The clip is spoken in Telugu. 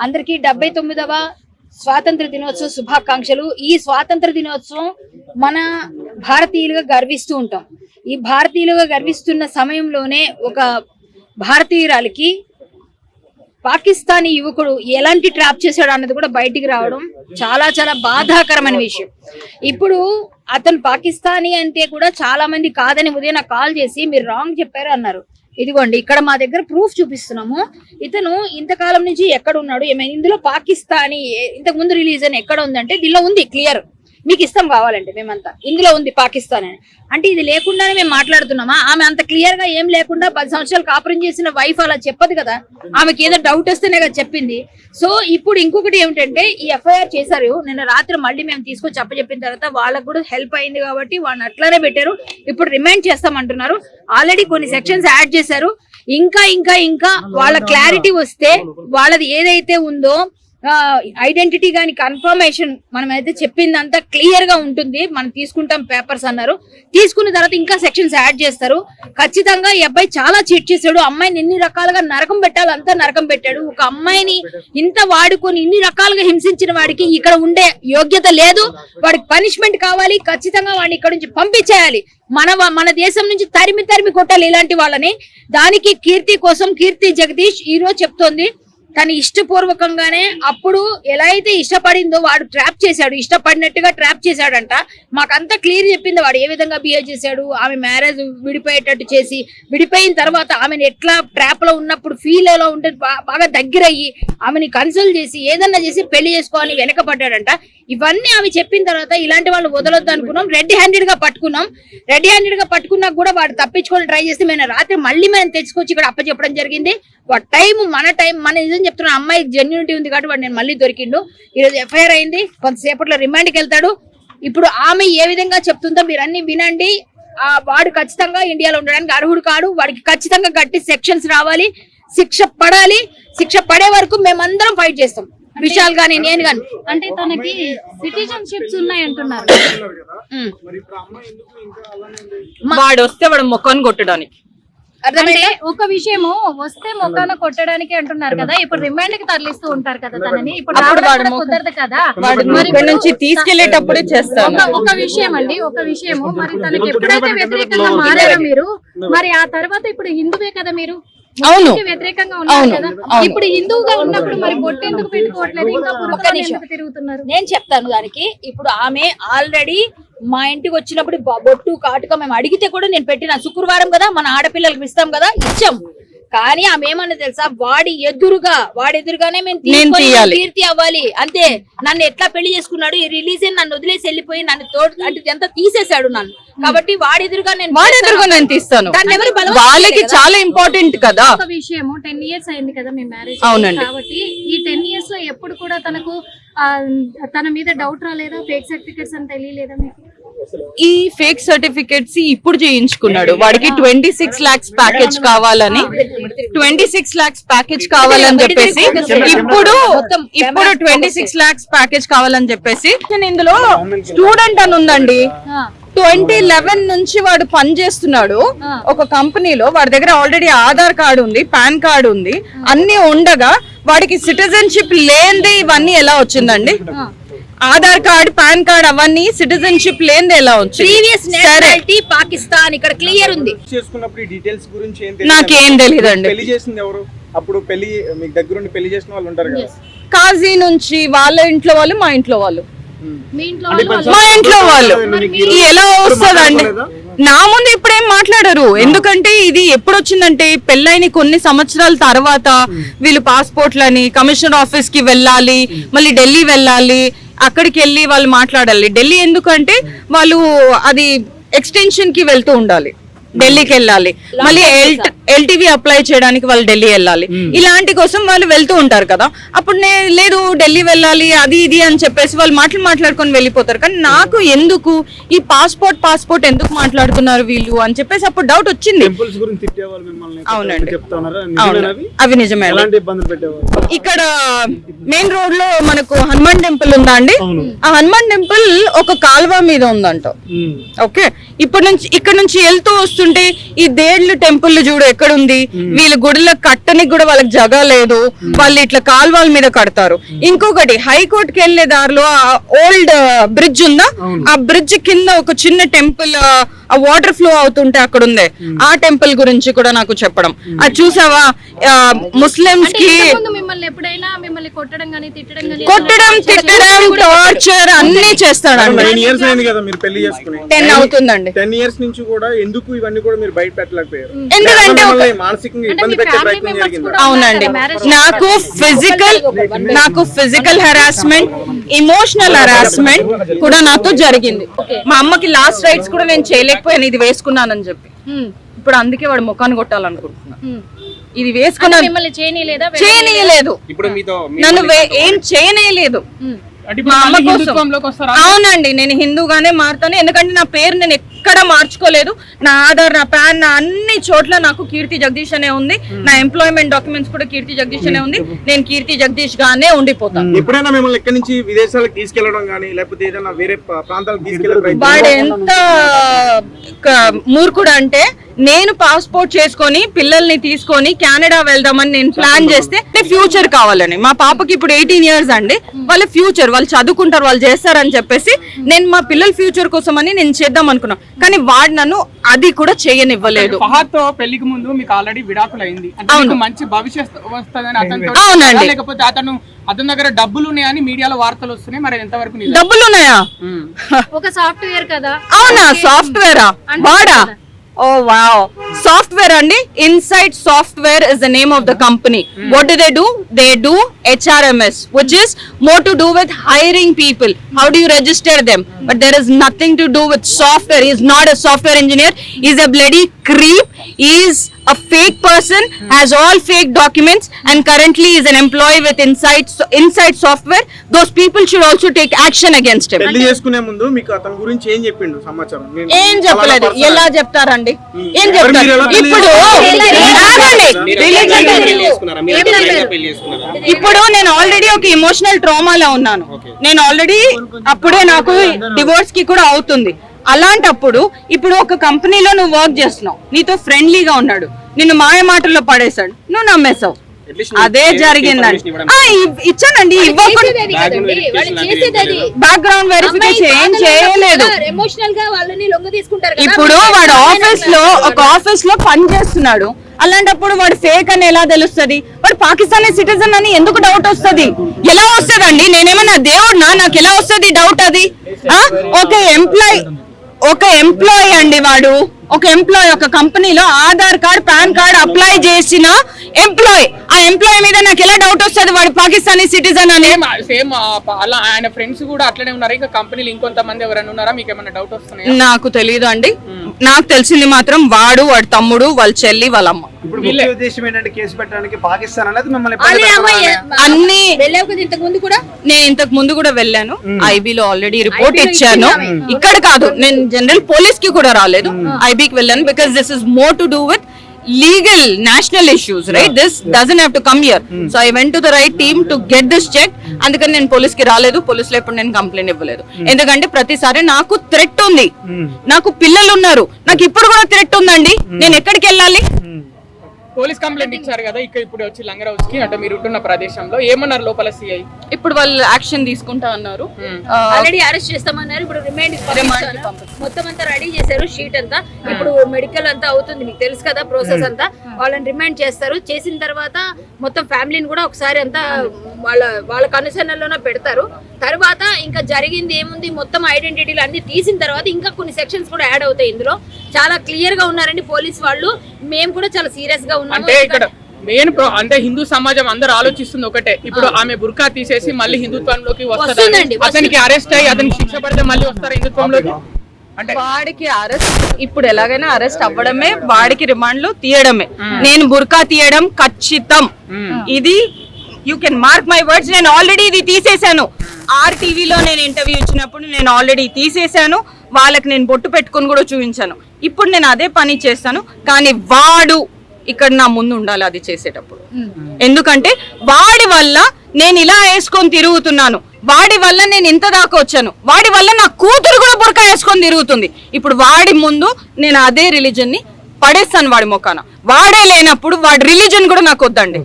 అందరికీ 79వ స్వాతంత్ర దినోత్సవ శుభాకాంక్షలు. ఈ స్వాతంత్ర దినోత్సవం మన భారతీయులుగా గర్విస్తూ ఉంటాం. ఈ భారతీయులుగా గర్విస్తున్న సమయంలోనే ఒక భారతీయురాలికి పాకిస్తానీ యువకుడు ఎలాంటి ట్రాప్ చేశాడు అన్నది కూడా బయటికి రావడం చాలా చాలా బాధాకరమైన విషయం. ఇప్పుడు అతను పాకిస్తానీ అంటే కూడా చాలా మంది కాదని ఉదయం నాకు కాల్ చేసి మీరు రాంగ్ చెప్పారు అన్నారు. ఇదిగోండి ఇక్కడ మా దగ్గర ప్రూఫ్ చూపిస్తున్నాము. ఇతను ఇంతకాలం నుంచి ఎక్కడ ఉన్నాడు, ఏమైనా ఇందులో పాకిస్తానీ ఇంతకు ముందు రిలీజ్ అని ఎక్కడ ఉందంటే దీనిలో ఉంది క్లియర్, మీకు ఇస్తాం కావాలంటే మేమంతా ఇందులో ఉంది పాకిస్తాన్ అని. అంటే ఇది లేకుండానే మేము మాట్లాడుతున్నామా? ఆమె అంత క్లియర్ గా ఏం లేకుండా 10 సంవత్సరాలు కాపురం చేసిన వైఫ్ అలా చెప్పదు కదా, ఆమెకి ఏదో డౌట్ వస్తేనే కదా చెప్పింది. సో ఇప్పుడు ఇంకొకటి ఏమిటంటే ఈ ఎఫ్ఐఆర్ చేశారు నిన్న రాత్రి, మళ్ళీ మేము తీసుకొచ్చి చెప్పిన తర్వాత వాళ్ళకు కూడా హెల్ప్ అయింది కాబట్టి వాళ్ళని అట్లానే పెట్టారు. ఇప్పుడు రిమైండ్ చేస్తామంటున్నారు. ఆల్రెడీ కొన్ని సెక్షన్స్ యాడ్ చేశారు. ఇంకా ఇంకా ఇంకా వాళ్ళ క్లారిటీ వస్తే వాళ్ళది ఏదైతే ఉందో ఐడెంటిటీ గాని కన్ఫర్మేషన్ మనం అయితే చెప్పిందంతా క్లియర్ గా ఉంటుంది. మనం తీసుకుంటాం పేపర్స్ అన్నారు. తీసుకున్న తర్వాత ఇంకా సెక్షన్స్ యాడ్ చేస్తారు. ఖచ్చితంగా ఈ అబ్బాయి చాలా చీట్ చేశాడు. అమ్మాయిని ఎన్ని రకాలుగా నరకం పెట్టాలి అంతా నరకం పెట్టాడు. ఒక అమ్మాయిని ఇంత వాడుకొని ఇన్ని రకాలుగా హింసించిన వాడికి ఇక్కడ ఉండే యోగ్యత లేదు. వాడికి పనిష్మెంట్ కావాలి. ఖచ్చితంగా వాడిని ఇక్కడ నుంచి పంపించేయాలి. మన దేశం నుంచి తరిమి కొట్టాలి ఇలాంటి వాళ్ళని. దానికి కీర్తి కోసం కీర్తి జగదీష్ ఈ రోజు చెప్తోంది తను ఇష్టపూర్వకంగానే అప్పుడు ఎలా అయితే ఇష్టపడిందో వాడు ట్రాప్ చేశాడు, ఇష్టపడినట్టుగా ట్రాప్ చేశాడంట. మాకంతా క్లియర్ చెప్పింది వాడు ఏ విధంగా బిహేవ్ చేశాడు. ఆమె మ్యారేజ్ విడిపోయేటట్టు చేసి, విడిపోయిన తర్వాత ఆమెను ఎట్లా ట్రాప్ లో ఉన్నప్పుడు ఫీల్ ఎలా ఉంటే బాగా దగ్గరయ్యి ఆమెని కన్సల్ట్ చేసి ఏదన్నా చేసి పెళ్లి చేసుకోవాలని వెనకపడ్డాడంట. ఇవన్నీ ఆమె చెప్పిన తర్వాత ఇలాంటి వాళ్ళు వదలొద్దు అనుకున్నాం. రెడ్ హ్యాండెడ్ గా పట్టుకున్నాం. రెడ్ హ్యాండెడ్ గా పట్టుకున్నా కూడా వాడు తప్పించుకొని ట్రై చేస్తే మేము రాత్రి మళ్ళీ మేము తెచ్చుకొచ్చి ఇక్కడ అప్పచెప్పడం జరిగింది. వాడు టైం మన నిజం చెప్తున్నా, అమ్మాయి జెన్యూనిటీ ఉంది కాబట్టి వాడు నేను మళ్ళీ దొరికిండు. ఈరోజు ఎఫ్ఐఆర్ అయింది, కొంతసేపట్లో రిమాండ్కి వెళ్తాడు. ఇప్పుడు ఆమె ఏ విధంగా చెప్తుందో మీరు అన్ని వినండి. వాడు ఖచ్చితంగా ఇండియాలో ఉండడానికి అర్హుడు కాడు. వాడికి ఖచ్చితంగా గట్టి సెక్షన్స్ రావాలి, శిక్ష పడాలి. శిక్ష పడే వరకు మేమందరం ఫైట్ చేస్తాం. విశాల్ గాని నేను గాని. అంటే తనకి సిటిజన్షిప్స్ ఉన్నాయి అంటున్నారు. వాడు వస్తే వాడు మొక్కను కొట్టడానికి. అంటే ఒక విషయము వస్తే మొక్కను కొట్టడానికి అంటున్నారు కదా. ఇప్పుడు రిమాండ్ కి తరలిస్తూ ఉంటారు కదా తనని. ఇప్పుడు కుదరదు కదా, నుంచి తీసుకెళ్లేటప్పుడే చేస్తాను. ఒక విషయం అండి, ఒక విషయము మరి తనకి ఎప్పుడైతే వ్యతిరేకంగా మారారో మీరు, మరి ఆ తర్వాత ఇప్పుడు హిందువే కదా మీరు, వ్యతిరేకంగా ఉన్నారు కదా. ఇప్పుడు హిందువుగా ఉన్నప్పుడు మరి బొట్టు ఎందుకు పెట్టుకోవట్లేదు, ఇంకా ఎందుకు తిరుగుతున్నారు? నేను చెప్తాను దానికి. ఇప్పుడు ఆమె ఆల్రెడీ మా ఇంటికి వచ్చినప్పుడు బొట్టు కాటుక మేము అడిగితే కూడా నేను పెట్టిన, శుక్రవారం కదా మన ఆడపిల్లలకి ఇస్తాం కదా, ఇచ్చాం. కానీ ఆమె ఏమన్నా తెలుసా, వాడి ఎదురుగానే మేము కీర్తి అవ్వాలి అంతే. నన్ను ఎట్లా పెళ్లి చేసుకున్నాడు, ఈ రిలీజ్ నన్ను వదిలేసి వెళ్ళిపోయి నన్ను అంటే ఎంత తీసేశాడు నన్ను. కాబట్టి వాడి ఎదురుగా నేను తీస్తాను. వాళ్ళకి చాలా ఇంపార్టెంట్ కదా. ఒక విషయము 10 years అయింది కదా మీ మ్యారేజ్. కాబట్టి ఈ 10 years లో ఎప్పుడు కూడా తనకు తన మీద డౌట్ రాలేదా? ఫేక్ సర్టిఫికెట్స్ అని తెలియలేదా మీకు? ఈ ఫేక్ సర్టిఫికెట్స్ ఇప్పుడు చేయించుకున్నాడు. వాడికి 26 lakhs ప్యాకేజ్ కావాలని, 26 lakhs ప్యాకేజ్ కావాలని చెప్పేసి ఇప్పుడు 26 lakhs ప్యాకేజ్ కావాలని చెప్పేసి ఇందులో స్టూడెంట్ అని ఉందండి. 2011 నుంచి వాడు పని చేస్తున్నాడు ఒక కంపెనీలో. వాడి దగ్గర ఆల్రెడీ ఆధార్ కార్డు ఉంది, పాన్ కార్డు ఉంది, అన్ని ఉండగా వాడికి సిటిజన్షిప్ లేనిది ఇవన్నీ ఎలా వచ్చిందండి? ఆధార్ కార్డ్, పాన్ కార్డ్ అవన్నీ సిటిజన్షిప్ లేనిది ఎలా వచ్చింది? పాకిస్తాన్ ఇక్కడ క్లియర్ ఉంది. చేసుకున్నప్పుడు ఈ డీటెయిల్స్ గురించి నాకేం తెలియదండి. పెళ్లి చేసింది ఎవరు? అప్పుడు పెళ్లి మీకు దగ్గరుండి పెళ్లి చేసిన వాళ్ళు ఉంటారు కదా, కాజీ నుంచి వాళ్ళ ఇంట్లో వాళ్ళు, మా ఇంట్లో వాళ్ళు, మీ ఇంట్లో మా ఇంట్లో వాళ్ళు ఎలా వస్తుందండి? నా ముందు ఇప్పుడేం మాట్లాడరు. ఎందుకంటే ఇది ఎప్పుడు వచ్చిందంటే పెళ్ళైన కొన్ని సంవత్సరాల తర్వాత వీళ్ళు పాస్పోర్ట్లని కమిషనర్ ఆఫీస్ కి వెళ్ళాలి, మళ్ళీ ఢిల్లీ వెళ్ళాలి, అక్కడికి వెళ్ళి వాళ్ళు మాట్లాడాలి. ఢిల్లీ ఎందుకంటే వాళ్ళు అది ఎక్స్టెన్షన్ కి వెళ్తూ ఉండాలి, ఢిల్లీకి వెళ్ళాలి, మళ్ళీ ఎల్టీవీ అప్లై చేయడానికి వాళ్ళు ఢిల్లీ వెళ్ళాలి. ఇలాంటి కోసం వాళ్ళు వెళ్తూ ఉంటారు కదా. అప్పుడు లేదు ఢిల్లీ వెళ్ళాలి అది ఇది అని చెప్పేసి వాళ్ళు మాట్లాడుకొని వెళ్ళిపోతారు. కానీ నాకు ఎందుకు ఈ పాస్పోర్ట్ ఎందుకు మాట్లాడుతున్నారు వీళ్ళు అని చెప్పేసి అప్పుడు డౌట్ వచ్చింది. అవునండి, అవి నిజమే. ఇక్కడ మెయిన్ రోడ్ లో మనకు హనుమాన్ టెంపుల్ ఉందా అండి? ఆ హనుమాన్ టెంపుల్ ఒక కాలువ మీద ఉందంట. ఓకే, ఇక్కడ నుంచి వెళ్తూ వస్తుంటే ఈ దేవుళ్ళ టెంపుల్ చూడు ఎక్కడుంది, వీళ్ళ గుడిలో కట్టనికి కూడా వాళ్ళకి జగ లేదు, వాళ్ళు ఇట్లా కాల్వాల మీద కడతారు. ఇంకొకటి హైకోర్టుకి వెళ్లే దారిలో ఓల్డ్ బ్రిడ్జ్ ఉందా, ఆ బ్రిడ్జ్ కింద ఒక చిన్న టెంపుల్, ఆ వాటర్ ఫ్లో అవుతుంటే అక్కడ ఉంది, ఆ టెంపుల్ గురించి కూడా నాకు చెప్పడం. అది చూసావా, ముస్లిమ్స్ కి ముందు మిమ్మల్ని ఎప్పుడైనా మిమ్మల్ని కొట్టడం గానీ తిట్టడం గానీ కొట్టడం, తిట్టడం, టార్చర్ అన్ని చేస్తాడండి. 9 years అయింది కదా మీరు పెళ్లి చేసుకుని. 10 అవుతుందండి. 10 years నుంచి కూడా ఎందుకు ఇవన్నీ కూడా మీరు బయట పెట్టలేకపోయారు? ఎందుకంటే మిమ్మల్ని మానసికంగా ఇబ్బంది పెట్టే ప్రయత్నం జరిగింది. అవునండి, నాకు ఫిజికల్ హెరాస్మెంట్, ఇమోషనల్ హెరాస్మెంట్ కూడా నాతో జరిగింది. మా అమ్మకి లాస్ట్ రైట్స్ కూడా నేను చేయలేకపోయాను ఇది వేసుకున్నానని చెప్పి. ఇప్పుడు అందుకే వాడు ముఖాన్ని కొట్టాలనుకుంటున్నా. ఇది వేసుకున్నా మిమ్మల్ని చేయనీయలేదు, నన్ను ఏం చేయనీయలేదు. మా అమ్మ కోసం. అవునండి, నేను హిందూగానే మారుతాను. ఎందుకంటే నా పేరు నేను ఎక్కడ మార్చుకోలేదు. నా ఆధార్, నా పాన్, నా అన్ని చోట్ల నాకు కీర్తి జగదీష్ అనే ఉంది. నా ఎంప్లాయ్మెంట్ డాక్యుమెంట్స్ కూడా కీర్తి జగదీష్ అనే ఉంది. నేను కీర్తి జగదీష్ గానే ఉండిపోతాను. ఎప్పుడైనా మిమ్మల్ని ఎక్కడి నుంచి విదేశాలకు తీసుకెళ్లడం గానీ లేకపోతే ఏదైనా వేరే ప్రాంతాలకు తీసుకెళ్లే వాడు ఎంత మూర్ఖుడు అంటే, నేను పాస్పోర్ట్ చేసుకొని పిల్లల్ని తీసుకొని కెనడా వెళ్దామని నేను ప్లాన్ చేస్తే ఫ్యూచర్ కావాలని. మా పాపకి ఇప్పుడు 18 years అండి. వాళ్ళ ఫ్యూచర్, వాళ్ళు చదువుకుంటారు, వాళ్ళు చేస్తారని చెప్పేసి నేను మా పిల్లల ఫ్యూచర్ కోసం అని నేను చేద్దాం అనుకున్నా. కానీ వాడు నన్ను అది కూడా చేయనివ్వలేదు. ఫహద్ తో పెళ్లికి ముందు మీకు ఆల్రెడీ విడాకులు అయింది, అంటే మీకు మంచి భవిష్యత్తు వస్తుందని అతను, అవునండి, లేకపోతే అతని దగ్గర డబ్బులు ఉన్నాయని మీడియాలో వార్తలు వస్తున్నాయి, మరి ఎంతవరకు నిజం? డబ్బులు ఉన్నాయా? ఒక సాఫ్ట్వేర్ కదా. అవునా, సాఫ్ట్వేరా వాడా? Oh wow, software andi. Insight Software is the name of the company. What do? They do HRMS, which is more to do with hiring people. How do you register them? But there is nothing to do with software. He is not a software engineer. He is a bloody creep. He is a fake person, has all fake documents, and currently is an employee with Insight Software. Those people should also take action against him. పెళ్లి చేసుకునే ముందు మీకు అతని గురించి ఏం చెప్పిండు సమాచారం? ఏం చెప్పలేదు. ఎలా చెప్తారండి? ఏం చెప్తారు? ఇప్పుడు నేను ఆల్రెడీ ఒక ఎమోషనల్ ట్రామాలో ఉన్నాను. నేను ఆల్రెడీ అప్పుడే నాకు డివోర్స్ కి కూడా అవుతుంది. అలాంటప్పుడు ఇప్పుడు ఒక కంపెనీలో నువ్వు వర్క్ చేస్తున్నావు, నీతో ఫ్రెండ్లీగా ఉన్నాడు, నిన్ను మాయ మాటల్లో పడేశాడు, నువ్వు నమ్మేశావు. అదే జరిగిందండి. ఇచ్చానండి, బ్యాక్గ్రౌండ్ వెరిఫికేషన్ ఏం చేయలేదు. ఎమోషనల్ గా వాళ్ళని లొంగ తీసుకుంటారు. ఇప్పుడు వాడు ఒక ఆఫీస్ లో పని చేస్తున్నాడు. అలాంటప్పుడు వాడు ఫేక్ అని ఎలా తెలుస్తుంది? వాడు పాకిస్తానీ సిటిజన్ అని ఎందుకు డౌట్ వస్తుంది? ఎలా వస్తుందండి? నేనేమన్నా దేవుడినా? నాకు ఎలా వస్తుంది డౌట్ అది? ఒక ఎంప్లాయీ అండి, వాడు ఒక ఎంప్లాయీ, ఒక కంపెనీలో Aadhaar card, pan card apply చేసిన ఎంప్లాయీ. ఆ ఎంప్లాయీ మీద నాకు ఎలా డౌట్ వస్తుంది వాడు పాకిస్తానీ సిటిజన్ అని? సేమ్ అలా ఆయన ఫ్రెండ్స్ కూడా అట్లనే ఉన్నారు. ఇంకా కంపెనీలు ఇంకొంతమంది ఎవరైనా ఉన్నారా? మీకు ఏమైనా డౌట్ వస్తున్నాయా? నాకు తెలియదు అండి. నాకు తెలిసింది మాత్రం వాడు, వాడి తమ్ముడు, వాళ్ళ చెల్లి, వాళ్ళ అమ్మ. ఇప్పుడు ముఖ్య ఉద్దేశం ఏంటంటే కేసు పెట్టడానికి పాకిస్తాన్ అనేది మిమ్మల్ని అన్ని ఇంతకు ముందు కూడా నేను ఇంతకు ముందు కూడా వెళ్ళాను. ఐబీలో ఆల్రెడీ రిపోర్ట్ ఇచ్చాను. ఇక్కడ కాదు, నేను జనరల్ పోలీస్ కి కూడా రాలేదు, ఐబీకి వెళ్ళాను. Because this is more to do with legal national issues, right? This doesn't have to come here. So I went to the right team to get this checked. అందుకని నేను పోలీస్ కి రాలేదు. పోలీసులో ఇప్పుడు నేను కంప్లైంట్ ఇవ్వలేదు. ఎందుకంటే ప్రతిసారి నాకు థ్రెట్ ఉంది, నాకు పిల్లలు ఉన్నారు, నాకు ఇప్పుడు కూడా థ్రెట్ ఉందండి. నేను ఎక్కడికి వెళ్ళాలి? పోలీస్ కంప్లైంట్ ఇచ్చారు కదా, ఇప్పుడు వచ్చి లంగరౌస్ కి, అంటే మీరు ఉంటున్న ప్రదేశంలో ఏమన్నారు లోపల సిఐ? ఇప్పుడు వాళ్ళు యాక్షన్ తీసుకుంటా అన్నారు. ఆల్రెడీ అరెస్ట్ చేస్తామన్నారు. ఇప్పుడు రిమైండ్ మొత్తం అంతా రెడీ చేశారు, షీట్ అంతా. ఇప్పుడు మెడికల్ అంతా అవుతుంది, మీకు తెలుసు కదా ప్రాసెస్ అంతా. వాళ్ళని రిమైండ్ చేస్తారు. చేసిన తర్వాత మొత్తం ఫ్యామిలీని కూడా ఒకసారి అంతా వాళ్ళ కనుసన్నల్లోనే పెడతారు. తర్వాత ఇంకా జరిగింది ఏముంది, మొత్తం ఐడెంటిటీలు అన్ని తీసిన తర్వాత ఇంకా కొన్ని సెక్షన్స్ కూడా యాడ్ అవుతాయి. ఇందులో చాలా క్లియర్ గా ఉన్నారండి పోలీస్ వాళ్ళు. మేము కూడా చాలా సీరియస్ గా ఉన్నాము. అంటే ఇక్కడ మెయిన్ అంటే హిందూ సమాజం అందరూ ఆలోచిస్తుంది ఒకటే, ఇప్పుడు ఆమె బుర్కా తీసేసి మళ్ళీ హిందుత్వంలోకి వస్తుంది, అతనికి అరెస్ట్ అయ్యి అతనికి శిక్ష పడితే మళ్ళీ వస్తారు హిందుత్వంలోకి. అంటే వాడికి అరెస్ట్, ఇప్పుడు ఎలాగైనా అరెస్ట్ అవ్వడమే, వాడికి రిమాండ్ లో తీయడమే. నేను బుర్కా తీయడం ఖచ్చితం. ఇది you can mark my words. నేను ఆల్రెడీ ఇది తీసేశాను. RTV లో నేను ఇంటర్వ్యూ ఇచ్చినప్పుడు నేను ఆల్రెడీ తీసేశాను. వాళ్ళకి నేను బొట్టు పెట్టుకొని కూడా చూపించాను. ఇప్పుడు నేను అదే పని చేస్తాను. కానీ వాడు ఇక్కడ నా ముందు ఉండాలి అది చేసేటప్పుడు. ఎందుకంటే వాడి వల్ల నేను ఇలా వేసుకొని తిరుగుతున్నాను, వాడి వల్ల నేను ఇంత దాకా వచ్చాను, వాడి వల్ల నా కూతురు కూడా బుర్కా వేసుకొని తిరుగుతుంది. ఇప్పుడు వాడి ముందు నేను అదే రిలీజన్ ని పడేస్తాను వాడి మొక్కన. వాడే లేనప్పుడు వాడి రిలీజన్ కూడా నాకు వద్దండి.